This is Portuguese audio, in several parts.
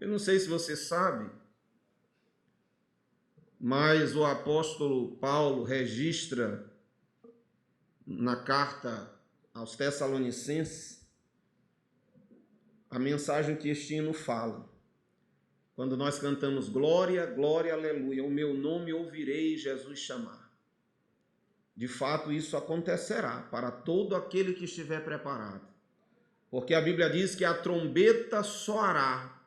Eu não sei se você sabe, mas o apóstolo Paulo registra na carta aos Tessalonicenses a mensagem que este hino fala. Quando nós cantamos glória, glória, aleluia, o meu nome ouvirei Jesus chamar. De fato, isso acontecerá para todo aquele que estiver preparado. Porque a Bíblia diz que a trombeta soará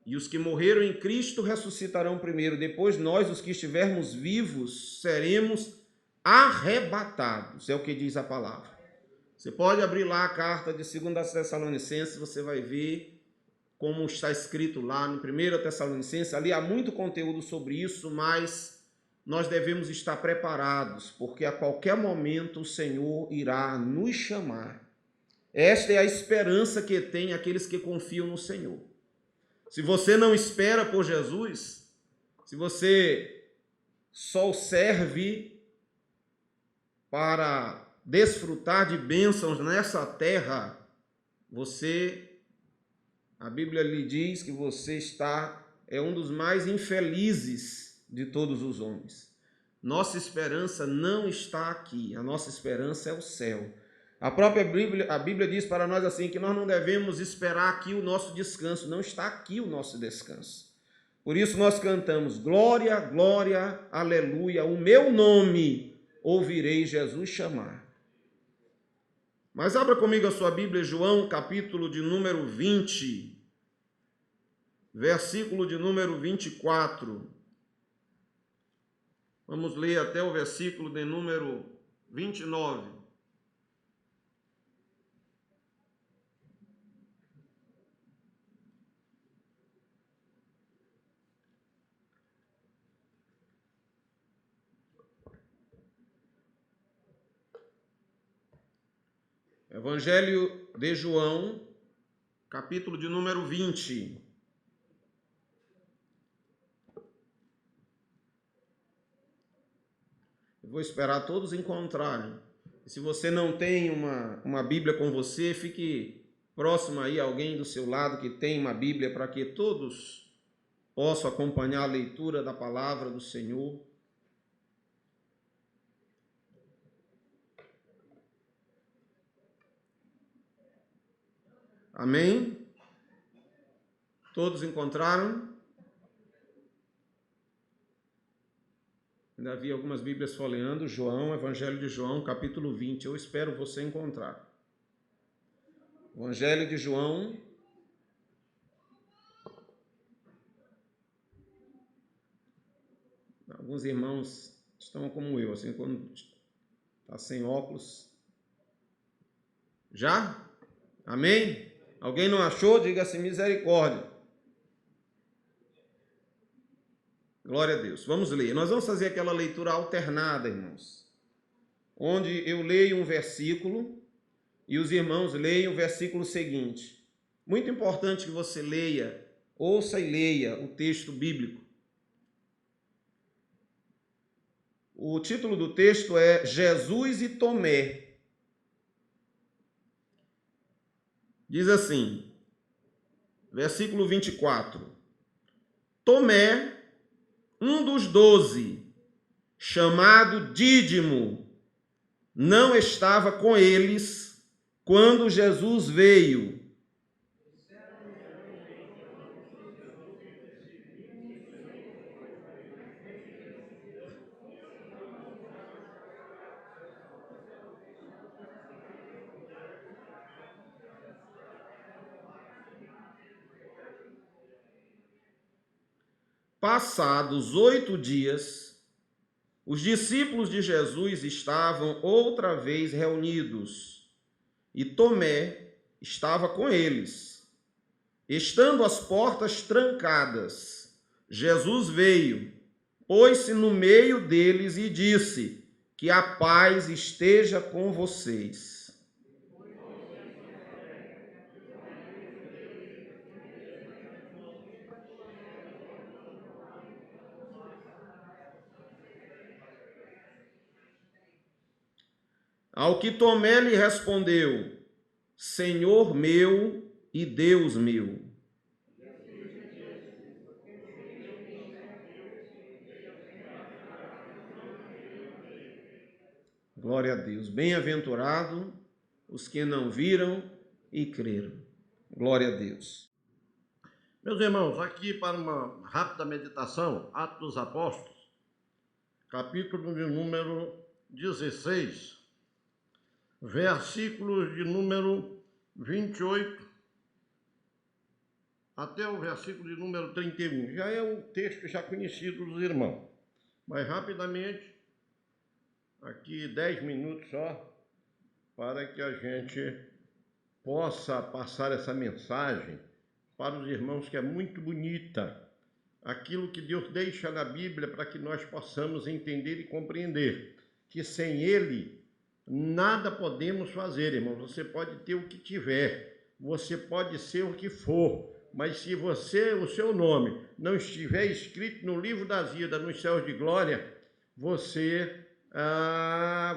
e os que morreram em Cristo ressuscitarão primeiro. Depois nós, os que estivermos vivos, seremos arrebatados. É o que diz a palavra. Você pode abrir lá a carta de 2 Tessalonicenses, você vai ver como está escrito lá no 1 Tessalonicenses. Ali há muito conteúdo sobre isso, mas nós devemos estar preparados, porque a qualquer momento o Senhor irá nos chamar. Esta é a esperança que tem aqueles que confiam no Senhor. Se você não espera por Jesus, se você só serve para desfrutar de bênçãos nessa terra, a Bíblia lhe diz que você é um dos mais infelizes de todos os homens. Nossa esperança não está aqui, a nossa esperança é o céu. A Bíblia diz para nós assim, que nós não devemos esperar aqui o nosso descanso, não está aqui o nosso descanso. Por isso nós cantamos, glória, glória, aleluia, o meu nome ouvirei Jesus chamar. Mas abra comigo a sua Bíblia, João, capítulo de número 20, versículo de número 24. Vamos ler até o versículo de número 29. Evangelho de João, capítulo de número 20. Eu vou esperar todos encontrarem. E se você não tem uma Bíblia com você, fique próximo aí, alguém do seu lado que tem uma Bíblia, para que todos possam acompanhar a leitura da palavra do Senhor. Amém? Todos encontraram? Ainda havia algumas Bíblias folheando, João, Evangelho de João, capítulo 20. Eu espero você encontrar. Evangelho de João, alguns irmãos estão como eu, assim, quando está sem óculos. Já? Amém? Alguém não achou? Diga assim, misericórdia. Glória a Deus. Vamos ler. Nós vamos fazer aquela leitura alternada, irmãos, onde eu leio um versículo e os irmãos leem o versículo seguinte. Muito importante que você leia, ouça e leia o texto bíblico. O título do texto é Jesus e Tomé. Diz assim, versículo 24. Tomé, um dos 12, chamado Dídimo, não estava com eles quando Jesus veio. Passados 8 dias, os discípulos de Jesus estavam outra vez reunidos e Tomé estava com eles. Estando as portas trancadas, Jesus veio, pôs-se no meio deles e disse: que a paz esteja com vocês. Ao que Tomé lhe respondeu: Senhor meu e Deus meu. Glória a Deus. Bem-aventurado os que não viram e creram. Glória a Deus. Meus irmãos, aqui para uma rápida meditação, Atos dos Apóstolos, capítulo de número 16, versículos de número 28 até o versículo de número 31. Já é um texto já conhecido dos irmãos, mas rapidamente, aqui 10 minutos só, para que a gente possa passar essa mensagem para os irmãos, que é muito bonita, aquilo que Deus deixa na Bíblia para que nós possamos entender e compreender, que sem Ele nada podemos fazer, irmão. Você pode ter o que tiver, você pode ser o que for, mas se o seu nome não estiver escrito no livro das vidas, nos céus de glória, você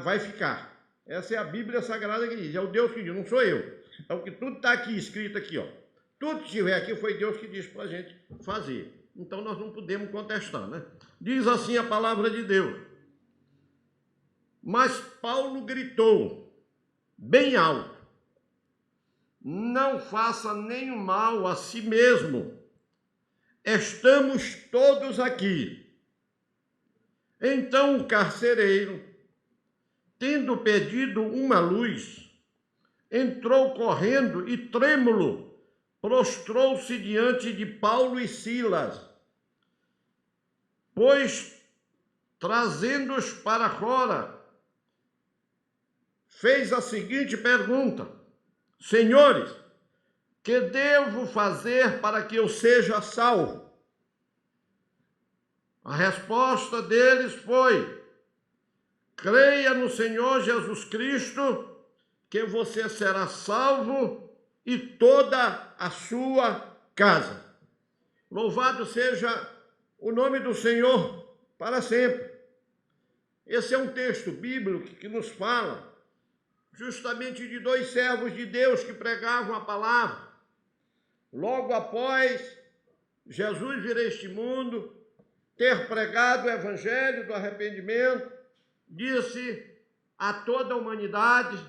vai ficar. Essa é a Bíblia Sagrada que diz, é o Deus que diz, não sou eu. É o que tudo está aqui escrito aqui, ó. Tudo que estiver aqui foi Deus que disse para a gente fazer. Então nós não podemos contestar, né? Diz assim a palavra de Deus. Mas Paulo gritou bem alto: não faça nenhum mal a si mesmo. Estamos todos aqui. Então o carcereiro, tendo pedido uma luz, entrou correndo e trêmulo, prostrou-se diante de Paulo e Silas, pois, trazendo-os para fora, fez a seguinte pergunta: senhores, que devo fazer para que eu seja salvo? A resposta deles foi: creia no Senhor Jesus Cristo, que você será salvo e toda a sua casa. Louvado seja o nome do Senhor para sempre. Esse é um texto bíblico que nos fala justamente de dois servos de Deus que pregavam a palavra. Logo após Jesus vir a este mundo, ter pregado o evangelho do arrependimento, disse a toda a humanidade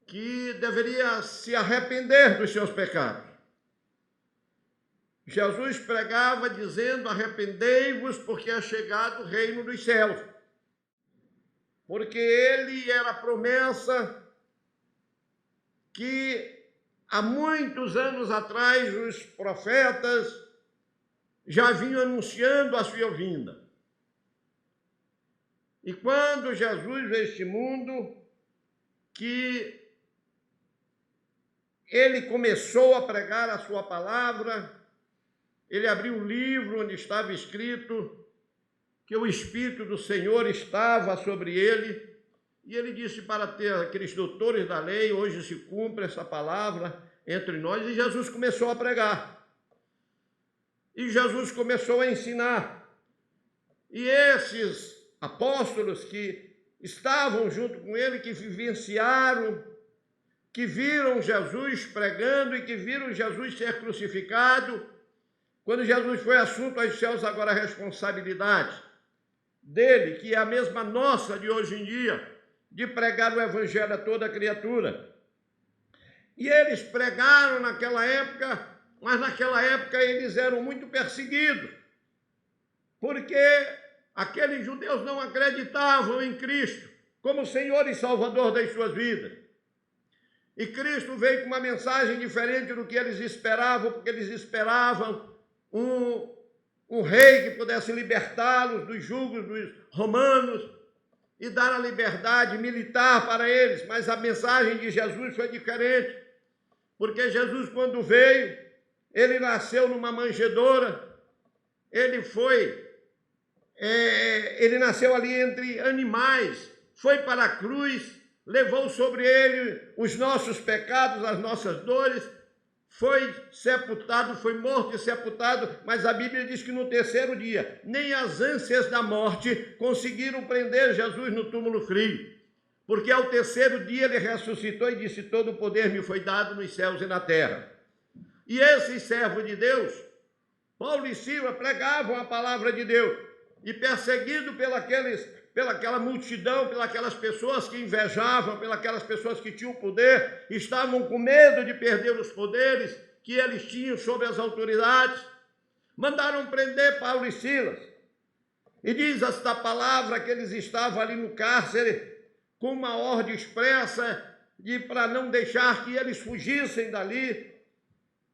que deveria se arrepender dos seus pecados. Jesus pregava dizendo: arrependei-vos, porque é chegado o reino dos céus. Porque ele era a promessa que há muitos anos atrás os profetas já vinham anunciando a sua vinda. E quando Jesus veio a este mundo, que ele começou a pregar a sua palavra, ele abriu um livro onde estava escrito que o Espírito do Senhor estava sobre ele, e ele disse para ter aqueles doutores da lei: hoje se cumpre essa palavra entre nós. E Jesus começou a pregar. E Jesus começou a ensinar. E esses apóstolos que estavam junto com ele, que vivenciaram, que viram Jesus pregando e que viram Jesus ser crucificado, quando Jesus foi assunto aos céus, agora a responsabilidade dele, que é a mesma nossa de hoje em dia, de pregar o evangelho a toda criatura. E eles pregaram naquela época, mas naquela época eles eram muito perseguidos, porque aqueles judeus não acreditavam em Cristo como Senhor e Salvador das suas vidas. E Cristo veio com uma mensagem diferente do que eles esperavam, porque eles esperavam um rei que pudesse libertá-los dos jugos dos romanos e dar a liberdade militar para eles. Mas a mensagem de Jesus foi diferente, porque Jesus, quando veio, ele nasceu numa manjedoura, ele nasceu ali entre animais, foi para a cruz, levou sobre ele os nossos pecados, as nossas dores, foi sepultado, foi morto e sepultado, mas a Bíblia diz que no terceiro dia, nem as ânsias da morte conseguiram prender Jesus no túmulo frio, porque ao terceiro dia ele ressuscitou e disse: todo o poder me foi dado nos céus e na terra. E esses servos de Deus, Paulo e Silas, pregavam a palavra de Deus, e perseguido pelos aqueles pelaquela multidão, pelas pessoas que invejavam, pelas pessoas que tinham poder, estavam com medo de perder os poderes que eles tinham sobre as autoridades. Mandaram prender Paulo e Silas. E diz esta palavra que eles estavam ali no cárcere com uma ordem expressa para não deixar que eles fugissem dali.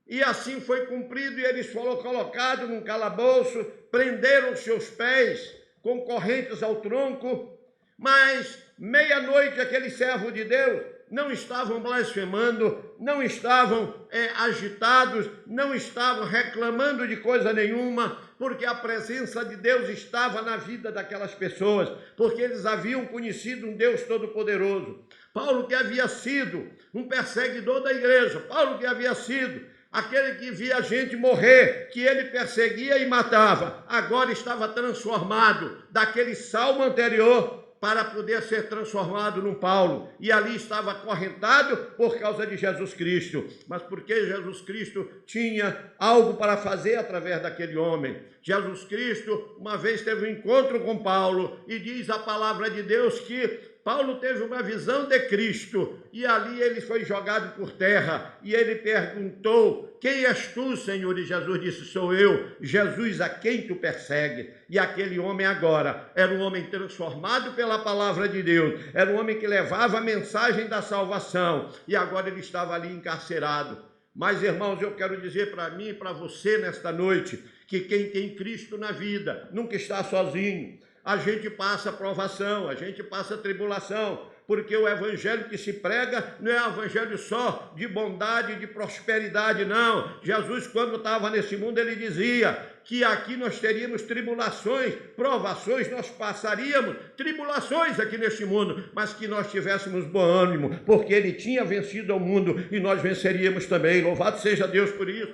E assim foi cumprido, e eles foram colocados num calabouço, prenderam seus pés com correntes ao tronco, mas meia-noite aquele servo de Deus não estavam blasfemando, não estavam agitados, não estavam reclamando de coisa nenhuma, porque a presença de Deus estava na vida daquelas pessoas, porque eles haviam conhecido um Deus todo-poderoso. Paulo, que havia sido um perseguidor da igreja, Paulo, que havia sido aquele que via a gente morrer, que ele perseguia e matava, agora estava transformado daquele Saulo anterior para poder ser transformado num Paulo. E ali estava acorrentado por causa de Jesus Cristo. Mas porque Jesus Cristo tinha algo para fazer através daquele homem. Jesus Cristo uma vez teve um encontro com Paulo e diz a palavra de Deus que Paulo teve uma visão de Cristo e ali ele foi jogado por terra e ele perguntou: quem és tu, Senhor? E Jesus disse: sou eu, Jesus, a quem tu persegues. E aquele homem agora era um homem transformado pela palavra de Deus, era um homem que levava a mensagem da salvação e agora ele estava ali encarcerado. Mas, irmãos, eu quero dizer para mim e para você nesta noite que quem tem Cristo na vida nunca está sozinho. A gente passa provação, a gente passa tribulação, porque o evangelho que se prega não é um evangelho só de bondade, de prosperidade, não. Jesus, quando estava nesse mundo, ele dizia que aqui nós teríamos tribulações, provações, nós passaríamos tribulações aqui neste mundo, mas que nós tivéssemos bom ânimo, porque ele tinha vencido ao mundo e nós venceríamos também. Louvado seja Deus por isso.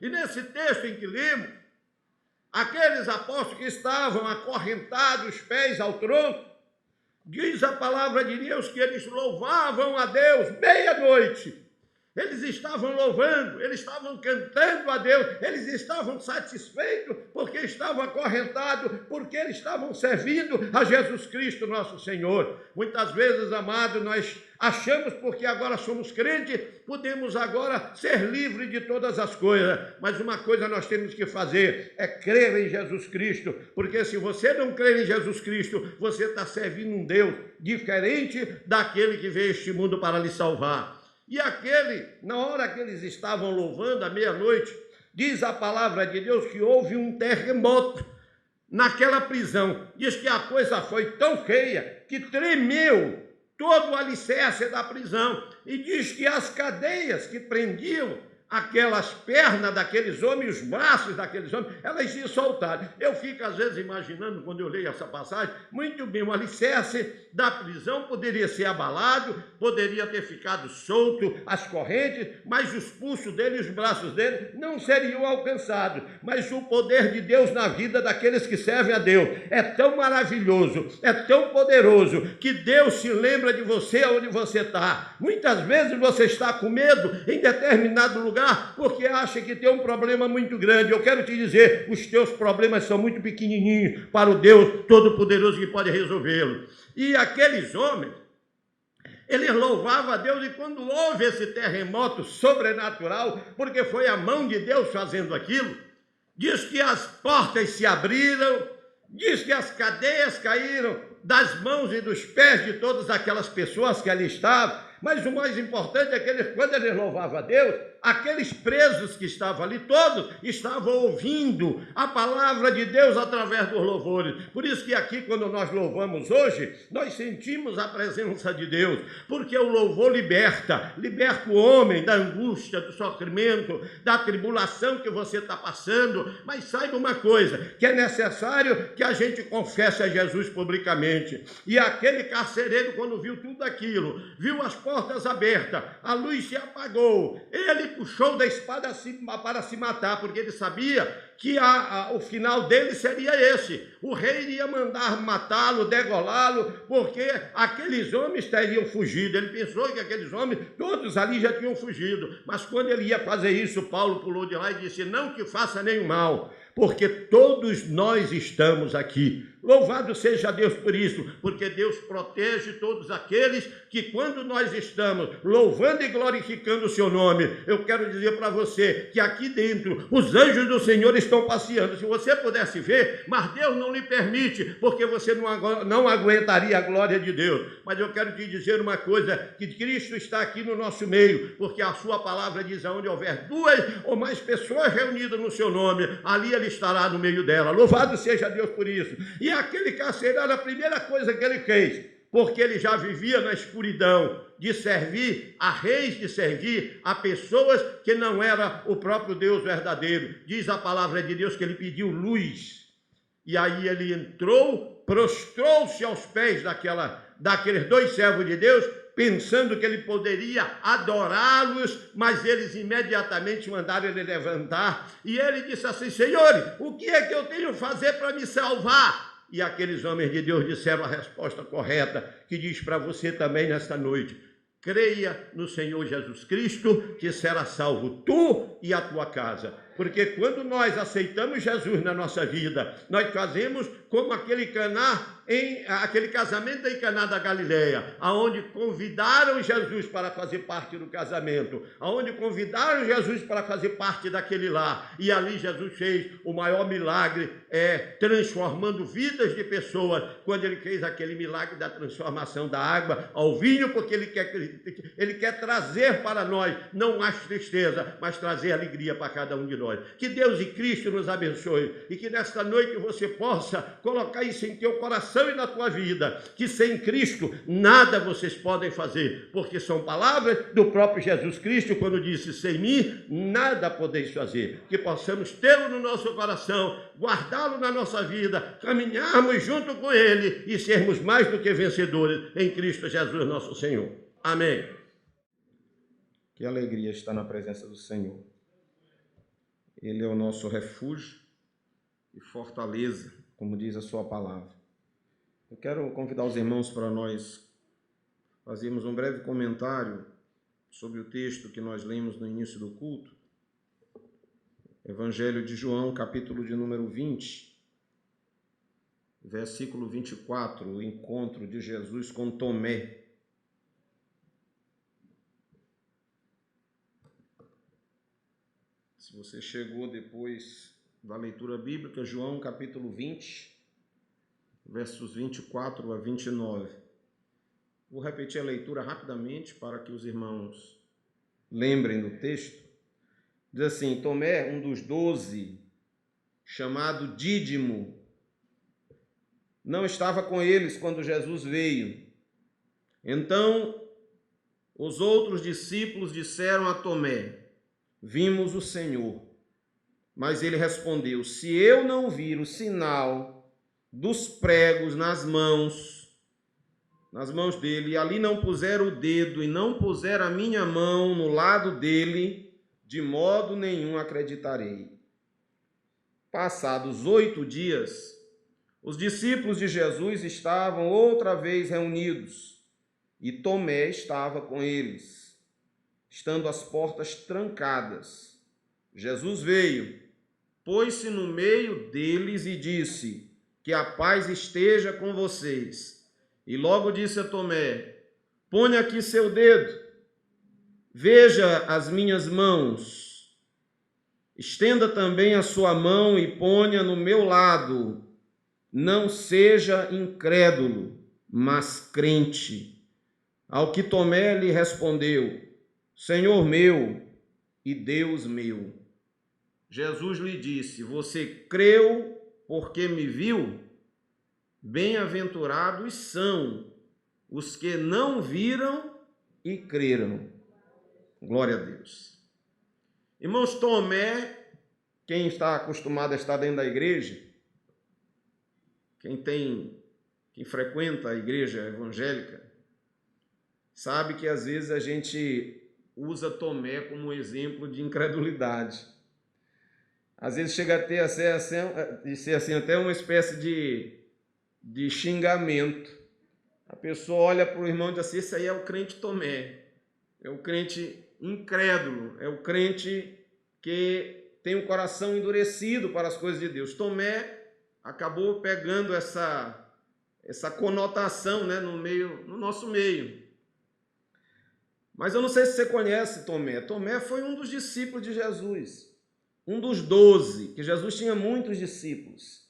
E nesse texto em que lemos, aqueles apóstolos que estavam acorrentados, os pés ao tronco, diz a palavra de Deus que eles louvavam a Deus meia-noite. Eles estavam louvando, eles estavam cantando a Deus, eles estavam satisfeitos porque estavam acorrentados, porque eles estavam servindo a Jesus Cristo, nosso Senhor. Muitas vezes, amado, nós achamos porque agora somos crentes, podemos agora ser livres de todas as coisas. Mas uma coisa nós temos que fazer é crer em Jesus Cristo, porque se você não crer em Jesus Cristo, você está servindo um Deus diferente daquele que veio a este mundo para lhe salvar. E na hora que eles estavam louvando à meia-noite, diz a palavra de Deus que houve um terremoto naquela prisão. Diz que a coisa foi tão feia que tremeu todo o alicerce da prisão. E diz que as cadeias que prendiam aquelas pernas daqueles homens, os braços daqueles homens, elas se soltaram. Eu fico às vezes imaginando, quando eu leio essa passagem, muito bem, o alicerce da prisão poderia ser abalado, poderia ter ficado solto as correntes, mas os pulsos dele, os braços dele não seriam alcançados. Mas o poder de Deus na vida daqueles que servem a Deus é tão maravilhoso, é tão poderoso, que Deus se lembra de você onde você está. Muitas vezes você está com medo em determinado lugar, porque acha que tem um problema muito grande. Eu quero te dizer, os teus problemas são muito pequenininhos para o Deus Todo-Poderoso que pode resolvê-lo. E aqueles homens, eles louvavam a Deus, e quando houve esse terremoto sobrenatural, porque foi a mão de Deus fazendo aquilo, diz que as portas se abriram, diz que as cadeias caíram das mãos e dos pés de todas aquelas pessoas que ali estavam. Mas o mais importante é que quando eles louvavam a Deus, aqueles presos que estavam ali, todos estavam ouvindo a palavra de Deus através dos louvores. Por isso que aqui, quando nós louvamos hoje, nós sentimos a presença de Deus, porque o louvor liberta o homem da angústia, do sofrimento, da tribulação que você está passando. Mas saiba uma coisa, que é necessário que a gente confesse a Jesus publicamente. E aquele carcereiro, quando viu tudo aquilo, viu as portas abertas, a luz se apagou, ele puxou da espada para se matar, porque ele sabia que o final dele seria esse. O rei iria mandar matá-lo, degolá-lo, porque aqueles homens teriam fugido. Ele pensou que aqueles homens, todos ali já tinham fugido. Mas quando ele ia fazer isso, Paulo pulou de lá e disse: não que faça nenhum mal, porque todos nós estamos aqui. Louvado seja Deus por isso, porque Deus protege todos aqueles que, quando nós estamos louvando e glorificando o seu nome, eu quero dizer para você que aqui dentro os anjos do Senhor estão passeando. Se você pudesse ver, mas Deus não lhe permite, porque você não aguentaria a glória de Deus. Mas eu quero te dizer uma coisa, que Cristo está aqui no nosso meio, porque a sua palavra diz: aonde houver duas ou mais pessoas reunidas no seu nome, ali ele estará no meio dela. Louvado seja Deus por isso. E aquele carcerário, a primeira coisa que ele fez, porque ele já vivia na escuridão, de servir a reis, de servir a pessoas que não era o próprio Deus verdadeiro. Diz a palavra de Deus que ele pediu luz. E aí ele entrou, prostrou-se aos pés daqueles dois servos de Deus, pensando que ele poderia adorá-los, mas eles imediatamente mandaram ele levantar. E ele disse assim: Senhor, o que é que eu tenho que fazer para me salvar? E aqueles homens de Deus disseram a resposta correta, que diz para você também nesta noite: creia no Senhor Jesus Cristo, que será salvo tu e a tua casa. Porque quando nós aceitamos Jesus na nossa vida, nós fazemos como aquele casamento em Caná da Galileia, aonde convidaram Jesus para fazer parte do casamento, aonde convidaram Jesus para fazer parte daquele lar, e ali Jesus fez o maior milagre, transformando vidas de pessoas, quando ele fez aquele milagre da transformação da água ao vinho, porque ele quer trazer para nós não mais tristeza, mas trazer alegria para cada um de nós. Que Deus e Cristo nos abençoe, e que nesta noite você possa colocar isso em teu coração e na tua vida, que sem Cristo nada vocês podem fazer, porque são palavras do próprio Jesus Cristo, quando disse: sem mim nada podeis fazer. Que possamos tê-lo no nosso coração, guardá-lo na nossa vida, caminharmos junto com ele e sermos mais do que vencedores em Cristo Jesus nosso Senhor. Amém. Que alegria estar na presença do Senhor. Ele é o nosso refúgio e fortaleza, como diz a sua palavra. Eu quero convidar os irmãos para nós fazermos um breve comentário sobre o texto que nós lemos no início do culto. Evangelho de João, capítulo de número 20, versículo 24, o encontro de Jesus com Tomé. Se você chegou depois da leitura bíblica, João capítulo 20, versos 24 a 29. Vou repetir a leitura rapidamente para que os irmãos lembrem do texto. Diz assim: Tomé, um dos 12, chamado Dídimo, não estava com eles quando Jesus veio. Então, os outros discípulos disseram a Tomé: vimos o Senhor. Mas ele respondeu: se eu não vir o sinal dos pregos nas mãos dele, e ali não puser o dedo e não puser a minha mão no lado dele, de modo nenhum acreditarei. Passados 8 dias, os discípulos de Jesus estavam outra vez reunidos, e Tomé estava com eles. Estando as portas trancadas, Jesus veio, pôs-se no meio deles e disse: que a paz esteja com vocês. E logo disse a Tomé: ponha aqui seu dedo, veja as minhas mãos, estenda também a sua mão e ponha no meu lado. Não seja incrédulo, mas crente. Ao que Tomé lhe respondeu: Senhor meu e Deus meu. Jesus lhe disse: você creu porque me viu? Bem-aventurados são os que não viram e creram. Glória a Deus. Irmãos, Tomé, quem está acostumado a estar dentro da igreja, quem frequenta a igreja evangélica, sabe que às vezes a gente usa Tomé como exemplo de incredulidade. Às vezes chega a ter ser assim, até uma espécie de xingamento. A pessoa olha para o irmão e diz assim: esse aí é o crente Tomé, é o crente incrédulo, é o crente que tem o coração endurecido para as coisas de Deus. Tomé acabou pegando essa conotação, né, no nosso meio. Mas eu não sei se você conhece Tomé. Tomé foi um dos discípulos de Jesus, um dos 12, que Jesus tinha muitos discípulos.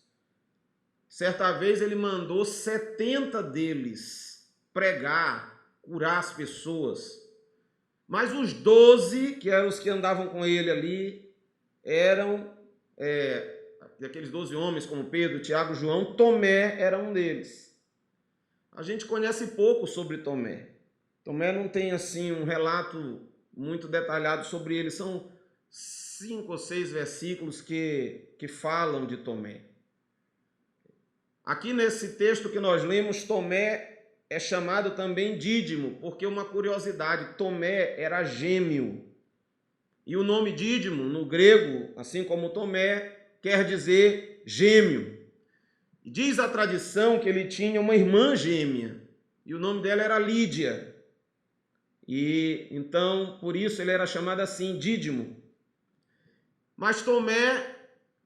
Certa vez ele mandou 70 deles pregar, curar as pessoas. Mas os 12, que eram os que andavam com ele ali, eram aqueles 12 homens, como Pedro, Tiago, João. Tomé era um deles. A gente conhece pouco sobre Tomé. Tomé não tem assim um relato muito detalhado sobre ele. São 5 ou 6 versículos que falam de Tomé. Aqui nesse texto que nós lemos, Tomé é chamado também Dídimo, porque uma curiosidade, Tomé era gêmeo. E o nome Dídimo, no grego, assim como Tomé, quer dizer gêmeo. Diz a tradição que ele tinha uma irmã gêmea, e o nome dela era Lídia. E então, por isso, ele era chamado assim, Dídimo. Mas Tomé,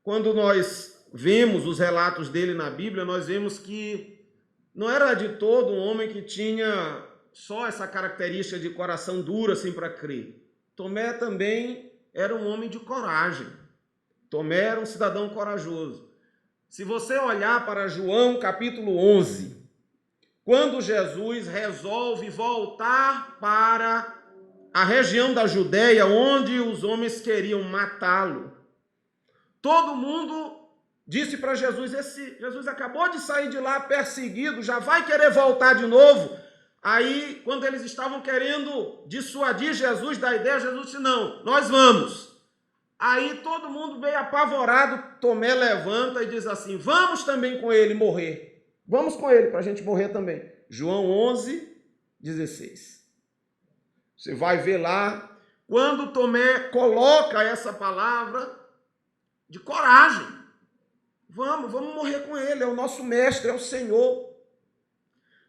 quando nós vemos os relatos dele na Bíblia, nós vemos que não era de todo um homem que tinha só essa característica de coração duro assim para crer. Tomé também era um homem de coragem. Tomé era um cidadão corajoso. Se você olhar para João capítulo 11, quando Jesus resolve voltar para a região da Judéia, onde os homens queriam matá-lo, todo mundo disse para Jesus, Jesus acabou de sair de lá perseguido, já vai querer voltar de novo. Aí, quando eles estavam querendo dissuadir Jesus da ideia, Jesus disse, não, nós vamos. Aí todo mundo meio apavorado, Tomé levanta e diz assim, vamos também com ele morrer. Vamos com ele para a gente morrer também. João 11, 16. Você vai ver lá, quando Tomé coloca essa palavra de coragem. Vamos morrer com ele, é o nosso mestre, é o Senhor.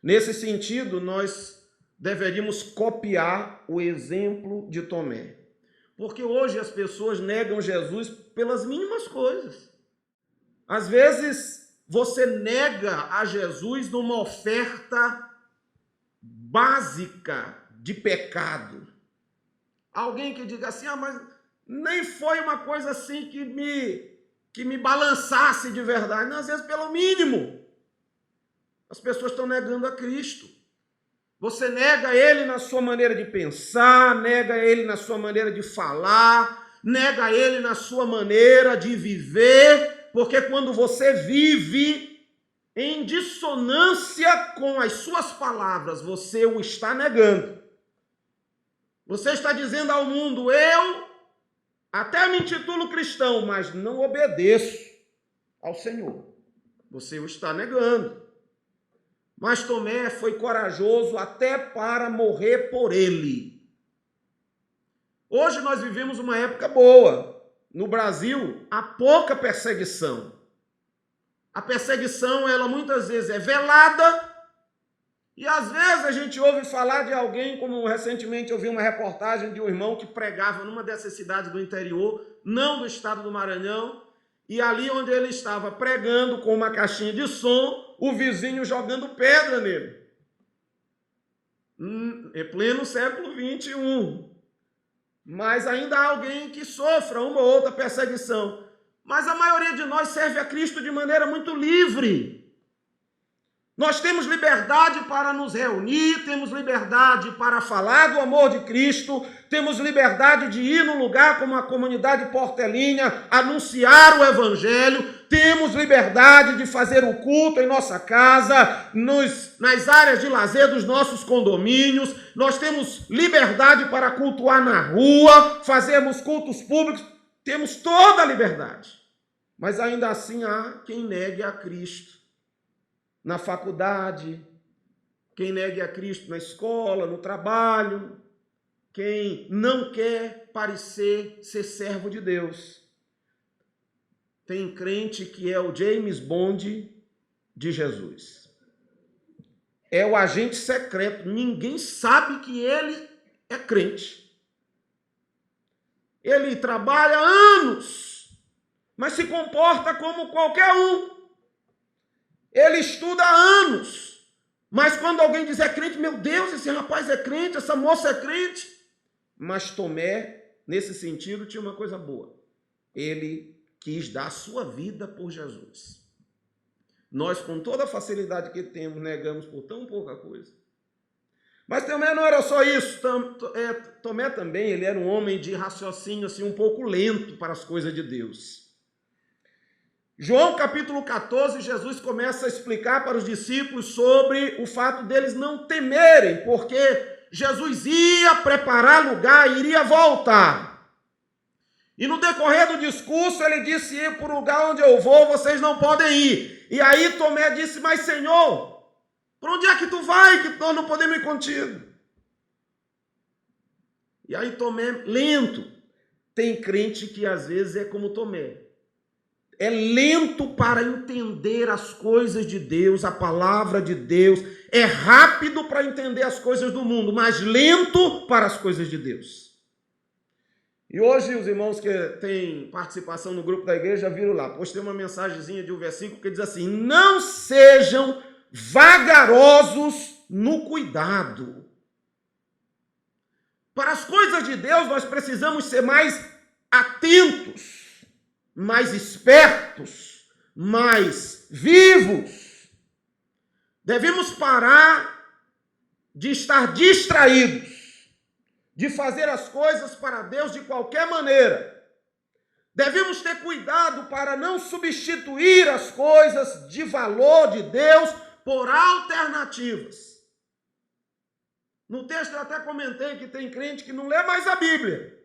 Nesse sentido, nós deveríamos copiar o exemplo de Tomé. Porque hoje as pessoas negam Jesus pelas mínimas coisas. Às vezes, você nega a Jesus numa oferta básica de pecado. Alguém que diga assim, mas nem foi uma coisa assim que me balançasse de verdade. Não, às vezes, pelo mínimo, as pessoas estão negando a Cristo. Você nega ele na sua maneira de pensar, nega ele na sua maneira de falar, nega ele na sua maneira de viver, porque quando você vive em dissonância com as suas palavras, você o está negando. Você está dizendo ao mundo, eu até me intitulo cristão, mas não obedeço ao Senhor. Você o está negando. Mas Tomé foi corajoso até para morrer por ele. Hoje nós vivemos uma época boa. No Brasil, há pouca perseguição. A perseguição, ela muitas vezes é velada, e às vezes a gente ouve falar de alguém, como recentemente eu vi uma reportagem de um irmão que pregava numa dessas cidades do interior, não do estado do Maranhão, e ali onde ele estava pregando com uma caixinha de som, o vizinho jogando pedra nele. Em pleno século 21. Mas ainda há alguém que sofra uma ou outra perseguição. Mas a maioria de nós serve a Cristo de maneira muito livre. Nós temos liberdade para nos reunir, temos liberdade para falar do amor de Cristo, temos liberdade de ir num lugar como a comunidade Portelinha, anunciar o Evangelho, temos liberdade de fazer o culto em nossa casa, nas áreas de lazer dos nossos condomínios, nós temos liberdade para cultuar na rua, fazermos cultos públicos, temos toda a liberdade. Mas ainda assim há quem negue a Cristo. Na faculdade, quem negue a Cristo na escola, no trabalho, quem não quer parecer ser servo de Deus. Tem crente que é o James Bond de Jesus. É o agente secreto, ninguém sabe que ele é crente. Ele trabalha anos mas se comporta como qualquer um. Ele estuda há anos, mas quando alguém diz é crente, meu Deus, esse rapaz é crente, essa moça é crente. Mas Tomé, nesse sentido, tinha uma coisa boa. Ele quis dar a sua vida por Jesus. Nós, com toda a facilidade que temos, negamos por tão pouca coisa. Mas Tomé não era só isso. Tomé também, ele era um homem de raciocínio assim, um pouco lento para as coisas de Deus. João capítulo 14, Jesus começa a explicar para os discípulos sobre o fato deles não temerem, porque Jesus ia preparar lugar e iria voltar. E no decorrer do discurso ele disse, por lugar onde eu vou, vocês não podem ir. E aí Tomé disse, mas Senhor, para onde é que tu vai, que nós não podemos ir contigo? E aí Tomé, lento. Tem crente que às vezes é como Tomé. É lento para entender as coisas de Deus, a palavra de Deus. É rápido para entender as coisas do mundo, mas lento para as coisas de Deus. E hoje os irmãos que têm participação no grupo da igreja viram lá. Postei uma mensagenzinha de um versículo que diz assim, não sejam vagarosos no cuidado. Para as coisas de Deus nós precisamos ser mais atentos, mais espertos, mais vivos. Devemos parar de estar distraídos, de fazer as coisas para Deus de qualquer maneira. Devemos ter cuidado para não substituir as coisas de valor de Deus por alternativas. No texto eu até comentei que tem crente que não lê mais a Bíblia,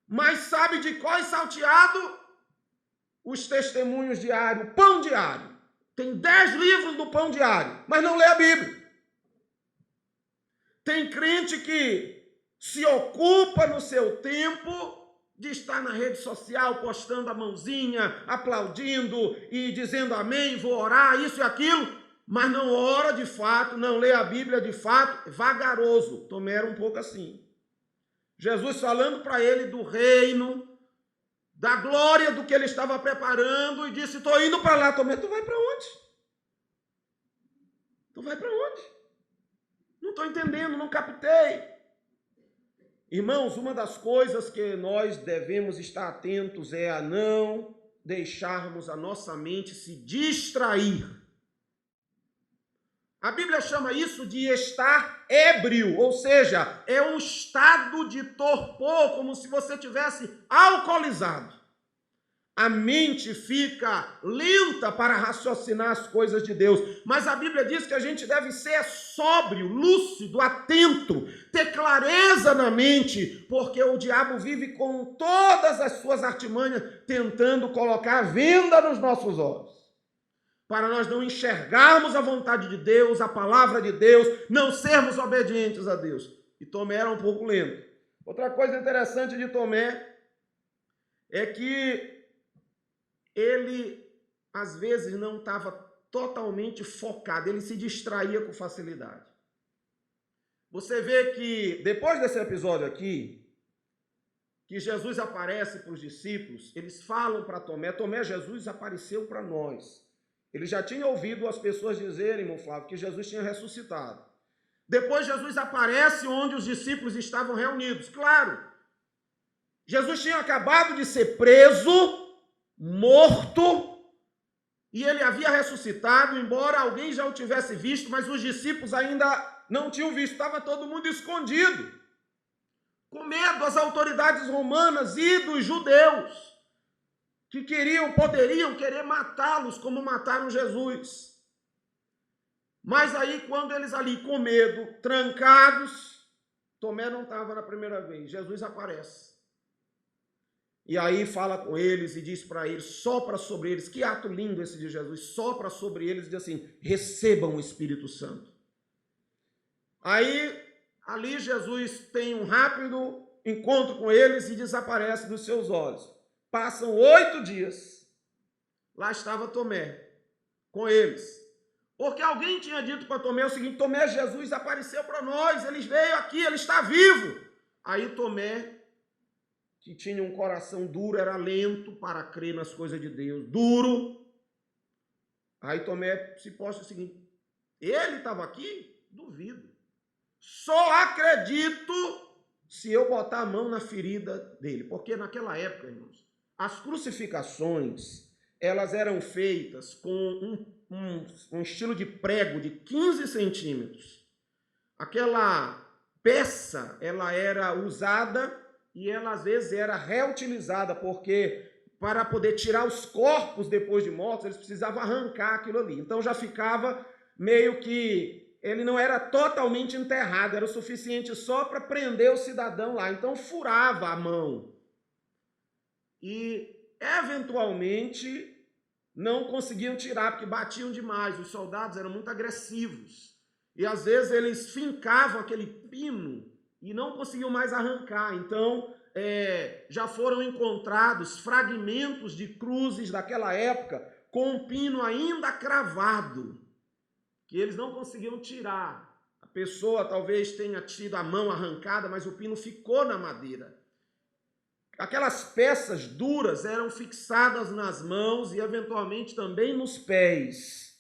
mas sabe de cor e salteado os testemunhos diários, o pão diário. Tem 10 livros do pão diário, mas não lê a Bíblia. Tem crente que se ocupa no seu tempo de estar na rede social, postando a mãozinha, aplaudindo e dizendo amém, vou orar, isso e aquilo, mas não ora de fato, não lê a Bíblia de fato, vagaroso. Tomé era um pouco assim. Jesus falando para ele do reino, da glória do que ele estava preparando, e disse, estou indo para lá. Tomé, tu vai para onde? Tu vai para onde? Não estou entendendo, não captei. Irmãos, uma das coisas que nós devemos estar atentos é a não deixarmos a nossa mente se distrair. A Bíblia chama isso de estar ébrio, ou seja, é um estado de torpor, como se você tivesse alcoolizado. A mente fica lenta para raciocinar as coisas de Deus, mas a Bíblia diz que a gente deve ser sóbrio, lúcido, atento, ter clareza na mente, porque o diabo vive com todas as suas artimanhas tentando colocar venda nos nossos olhos, para nós não enxergarmos a vontade de Deus, a palavra de Deus, não sermos obedientes a Deus. E Tomé era um pouco lento. Outra coisa interessante de Tomé é que ele, às vezes, não estava totalmente focado, ele se distraía com facilidade. Você vê que, depois desse episódio aqui, que Jesus aparece para os discípulos, eles falam para Tomé, Tomé, Jesus apareceu para nós. Ele já tinha ouvido as pessoas dizerem, irmão Flávio, que Jesus tinha ressuscitado. Depois Jesus aparece onde os discípulos estavam reunidos. Claro, Jesus tinha acabado de ser preso, morto, e ele havia ressuscitado, embora alguém já o tivesse visto, mas os discípulos ainda não tinham visto. Estava todo mundo escondido, com medo das autoridades romanas e dos judeus, que poderiam querer matá-los como mataram Jesus. Mas aí, quando eles ali com medo, trancados, Tomé não estava na primeira vez, Jesus aparece. E aí fala com eles e diz para eles, sopra sobre eles, que ato lindo esse de Jesus, sopra sobre eles e diz assim, recebam o Espírito Santo. Aí, ali Jesus tem um rápido encontro com eles e desaparece dos seus olhos. Passam 8 dias, lá estava Tomé, com eles. Porque alguém tinha dito para Tomé o seguinte, Tomé, Jesus apareceu para nós, ele veio aqui, ele está vivo. Aí Tomé que tinha um coração duro, era lento para crer nas coisas de Deus, duro. Aí Tomé se posta o seguinte: ele estava aqui? Duvido. Só acredito se eu botar a mão na ferida dele. Porque naquela época, irmãos, as crucificações, elas eram feitas com um estilo de prego de 15 centímetros. Aquela peça, ela era usada e ela às vezes era reutilizada, porque para poder tirar os corpos depois de mortos, eles precisavam arrancar aquilo ali. Então já ficava meio que, ele não era totalmente enterrado, era o suficiente só para prender o cidadão lá. Então furava a mão. E eventualmente não conseguiam tirar, porque batiam demais. Os soldados eram muito agressivos. E às vezes eles fincavam aquele pino e não conseguiam mais arrancar. Então já foram encontrados fragmentos de cruzes daquela época com um pino ainda cravado, que eles não conseguiam tirar. A pessoa talvez tenha tido a mão arrancada, mas o pino ficou na madeira. Aquelas peças duras eram fixadas nas mãos e eventualmente também nos pés.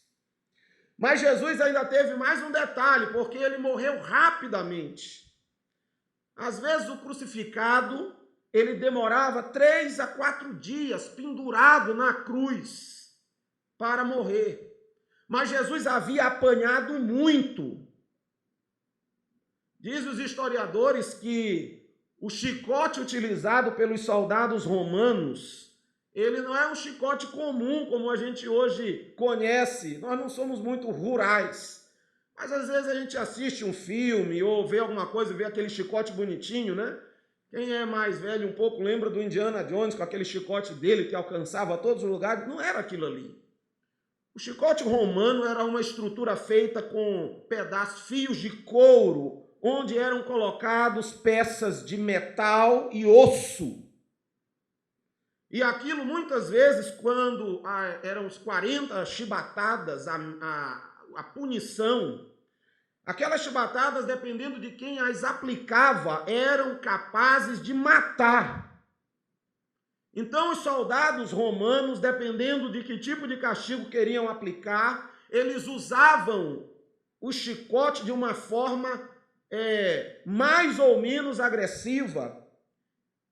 Mas Jesus ainda teve mais um detalhe, porque ele morreu rapidamente. Às vezes o crucificado, ele demorava 3 a 4 dias pendurado na cruz para morrer. Mas Jesus havia apanhado muito. Diz os historiadores que o chicote utilizado pelos soldados romanos, ele não é um chicote comum como a gente hoje conhece. Nós não somos muito rurais. Mas às vezes a gente assiste um filme ou vê alguma coisa, vê aquele chicote bonitinho, né? Quem é mais velho um pouco lembra do Indiana Jones com aquele chicote dele que alcançava todos os lugares. Não era aquilo ali. O chicote romano era uma estrutura feita com pedaços, fios de couro, onde eram colocados peças de metal e osso. E aquilo, muitas vezes, quando eram os 40 chibatadas, a punição, aquelas chibatadas, dependendo de quem as aplicava, eram capazes de matar. Então, os soldados romanos, dependendo de que tipo de castigo queriam aplicar, eles usavam o chicote de uma forma mais ou menos agressiva.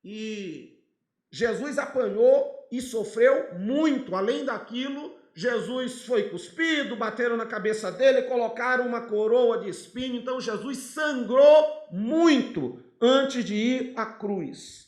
E Jesus apanhou e sofreu muito. Além daquilo, Jesus foi cuspido, bateram na cabeça dele, colocaram uma coroa de espinho. Então, Jesus sangrou muito antes de ir à cruz.